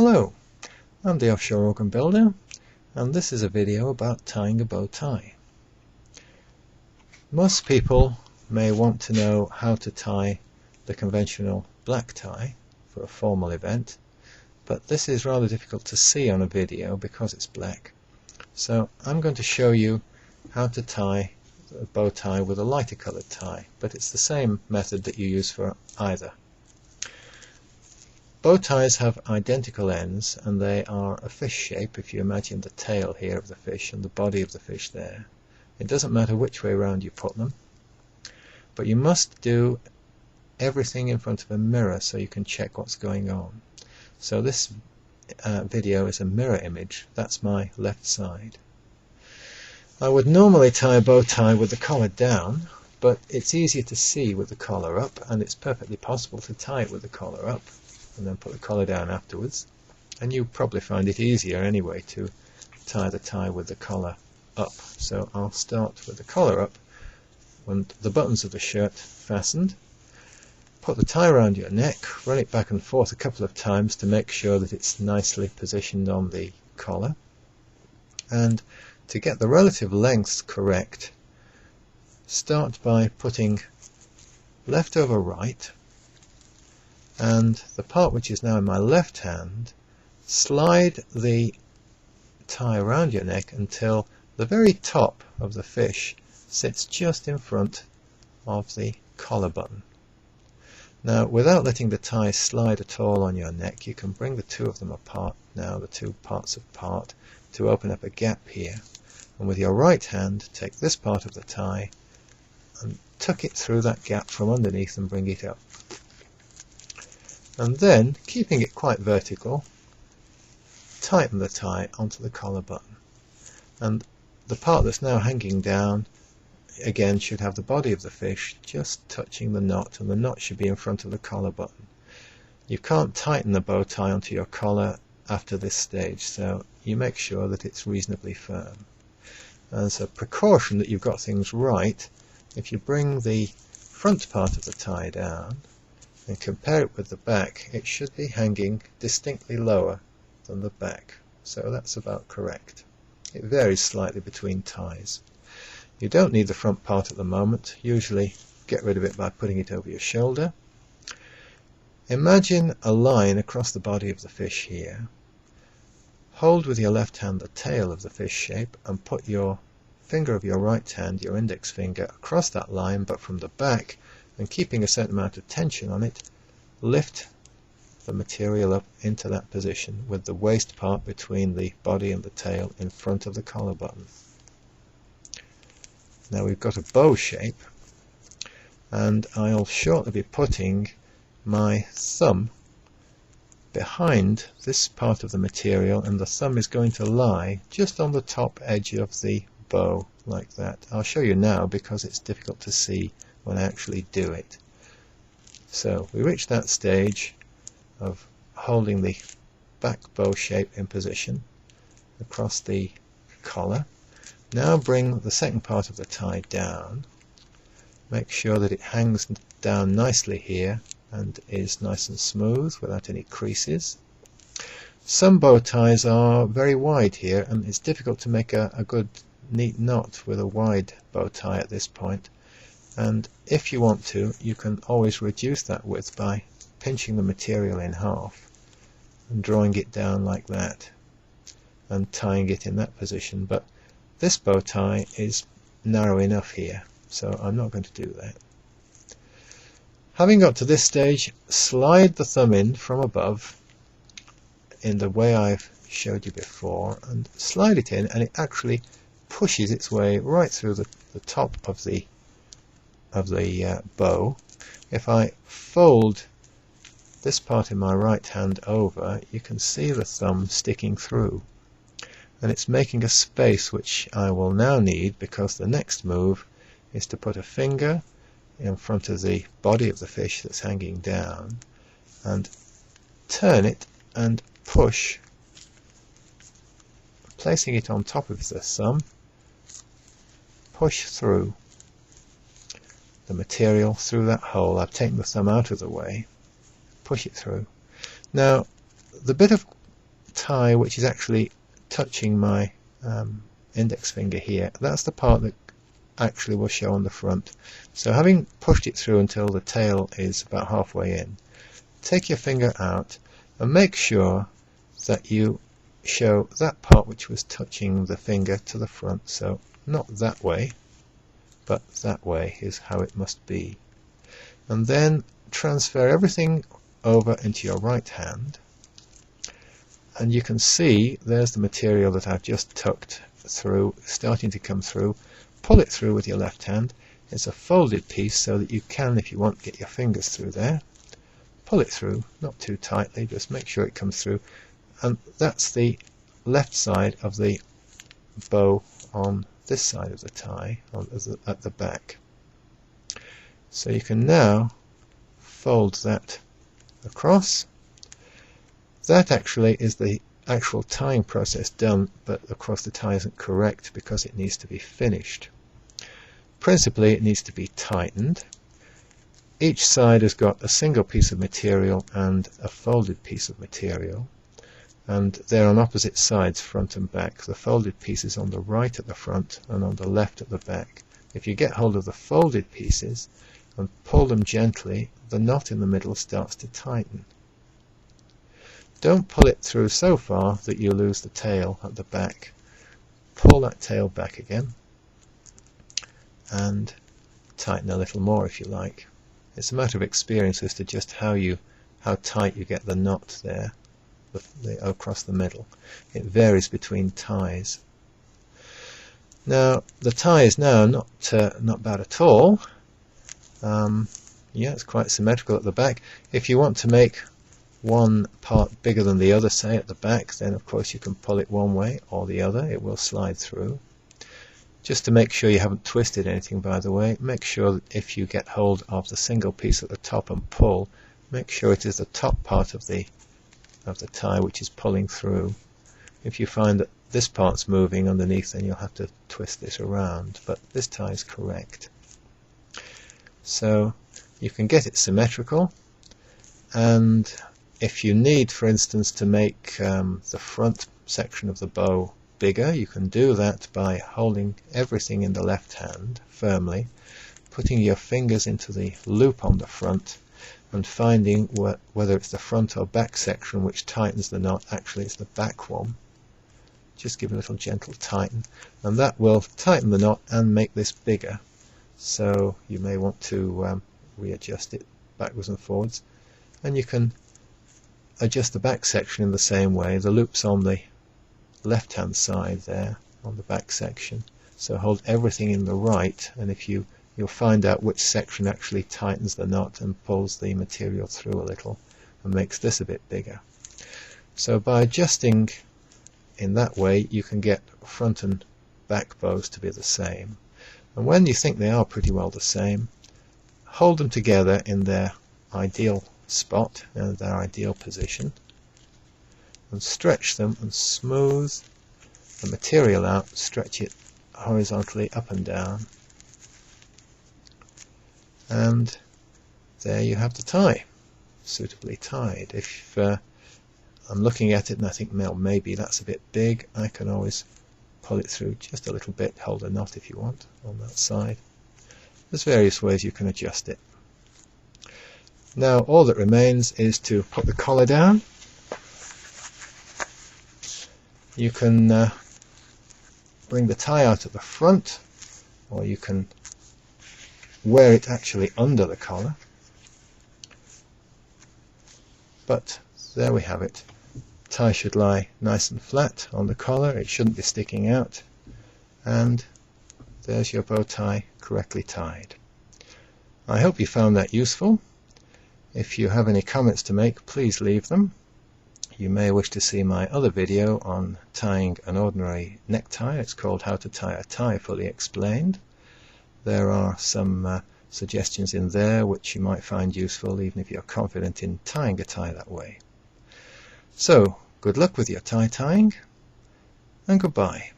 Hello, I'm the OffShore ORGAN Builder, and this is a video about tying a bow tie. Most people may want to know how to tie the conventional black tie for a formal event, but this is rather difficult to see on a video because it's black. So I'm going to show you how to tie a bow tie with a lighter coloured tie, but it's the same method that you use for either. Bow ties have identical ends, and they are a fish shape if you imagine the tail here of the fish and the body of the fish there. It doesn't matter which way around you put them, but you must do everything in front of a mirror so you can check what's going on. So this video is a mirror image. That's my left side. I would normally tie a bow tie with the collar down, but it's easier to see with the collar up, and it's perfectly possible to tie it with the collar up and then put the collar down afterwards, and you probably find it easier anyway to tie the tie with the collar up. So I'll start with the collar up and the buttons of the shirt fastened. Put the tie around your neck, run it back and forth a couple of times to make sure that it's nicely positioned on the collar, and to get the relative lengths correct, start by putting left over right, and the part which is now in my left hand, slide the tie around your neck until the very top of the fish sits just in front of the collar button. Now, without letting the tie slide at all on your neck, you can bring the two of them apart now, the two parts apart, to open up a gap here. And with your right hand, take this part of the tie and tuck it through that gap from underneath and bring it up. And then, keeping it quite vertical, tighten the tie onto the collar button. And the part that's now hanging down, again, should have the body of the fish just touching the knot, and the knot should be in front of the collar button. You can't tighten the bow tie onto your collar after this stage, so you make sure that it's reasonably firm. As a precaution that you've got things right, if you bring the front part of the tie down and compare it with the back, it should be hanging distinctly lower than the back. So that's about correct. It varies slightly between ties. You don't need the front part at the moment. Usually get rid of it by putting it over your shoulder. Imagine a line across the body of the fish here. Hold with your left hand the tail of the fish shape and put your finger of your right hand, your index finger, across that line, but from the back, and keeping a certain amount of tension on it, lift the material up into that position with the waist part between the body and the tail in front of the collar button. Now we've got a bow shape, and I'll shortly be putting my thumb behind this part of the material, and the thumb is going to lie just on the top edge of the bow like that. I'll show you now because it's difficult to see when I actually do it. So we reach that stage of holding the back bow shape in position across the collar. Now bring the second part of the tie down. Make sure that it hangs down nicely here and is nice and smooth without any creases. Some bow ties are very wide here, and it's difficult to make a good neat knot with a wide bow tie at this point. And if you want to, you can always reduce that width by pinching the material in half and drawing it down like that and tying it in that position. But this bow tie is narrow enough here, so I'm not going to do that. Having got to this stage, slide the thumb in from above in the way I've showed you before, and slide it in, and it actually pushes its way right through the top of the bow. If I fold this part in my right hand over, you can see the thumb sticking through, and it's making a space which I will now need, because the next move is to put a finger in front of the body of the fish that's hanging down and turn it and push, placing it on top of the thumb, push through the material through that hole. I've taken the thumb out of the way, push it through. Now the bit of tie which is actually touching my index finger here. That's the part that actually will show on the front. So having pushed it through until the tail is about halfway in, take your finger out and make sure that you show that part which was touching the finger to the front. So not that way, but that way is how it must be. And then transfer everything over into your right hand, and you can see there's the material that I've just tucked through, starting to come through. Pull it through with your left hand. It's a folded piece so that you can, if you want, get your fingers through there. Pull it through, not too tightly, just make sure it comes through. And that's the left side of the bow on this side of the tie, at the back. So you can now fold that across. That actually is the actual tying process done, but of course the tie isn't correct because it needs to be finished. Principally it needs to be tightened. Each side has got a single piece of material and a folded piece of material, and they're on opposite sides, front and back. The folded piece is on the right at the front and on the left at the back. If you get hold of the folded pieces and pull them gently, the knot in the middle starts to tighten. Don't pull it through so far that you lose the tail at the back. Pull that tail back again and tighten a little more if you like. It's a matter of experience as to just how tight you get the knot there across the middle. It varies between ties. Now the tie is now not bad at all. Yeah, it's quite symmetrical at the back. If you want to make one part bigger than the other, say at the back, then of course you can pull it one way or the other. It will slide through. Just to make sure you haven't twisted anything, by the way, make sure that if you get hold of the single piece at the top and pull, make sure it is the top part of the tie which is pulling through. If you find that this part's moving underneath, then you'll have to twist this around, but this tie is correct. So you can get it symmetrical, and if you need, for instance, to make the front section of the bow bigger, you can do that by holding everything in the left hand firmly, putting your fingers into the loop on the front and finding whether it's the front or back section which tightens the knot. Actually it's the back one. Just give a little gentle tighten, and that will tighten the knot and make this bigger. So you may want to readjust it backwards and forwards, and you can adjust the back section in the same way. The loop's on the left hand side there on the back section, so hold everything in the right, and if you'll find out which section actually tightens the knot and pulls the material through a little and makes this a bit bigger. So by adjusting in that way you can get front and back bows to be the same, and when you think they are pretty well the same, hold them together in their ideal spot and their ideal position, and stretch them and smooth the material out. Stretch it horizontally up and down, and there you have the tie, suitably tied. If I'm looking at it and I think, well, maybe that's a bit big, I can always pull it through just a little bit, hold a knot if you want on that side. There's various ways you can adjust it. Now all that remains is to put the collar down. You can bring the tie out at the front, or you can wear it actually under the collar. But there we have it. Tie should lie nice and flat on the collar, it shouldn't be sticking out, and there's your bow tie correctly tied. I hope you found that useful. If you have any comments to make, please leave them. You may wish to see my other video on tying an ordinary necktie. It's called How to Tie a Tie Fully Explained. There are some suggestions in there which you might find useful even if you're confident in tying a tie that way. So, good luck with your tie tying, and goodbye.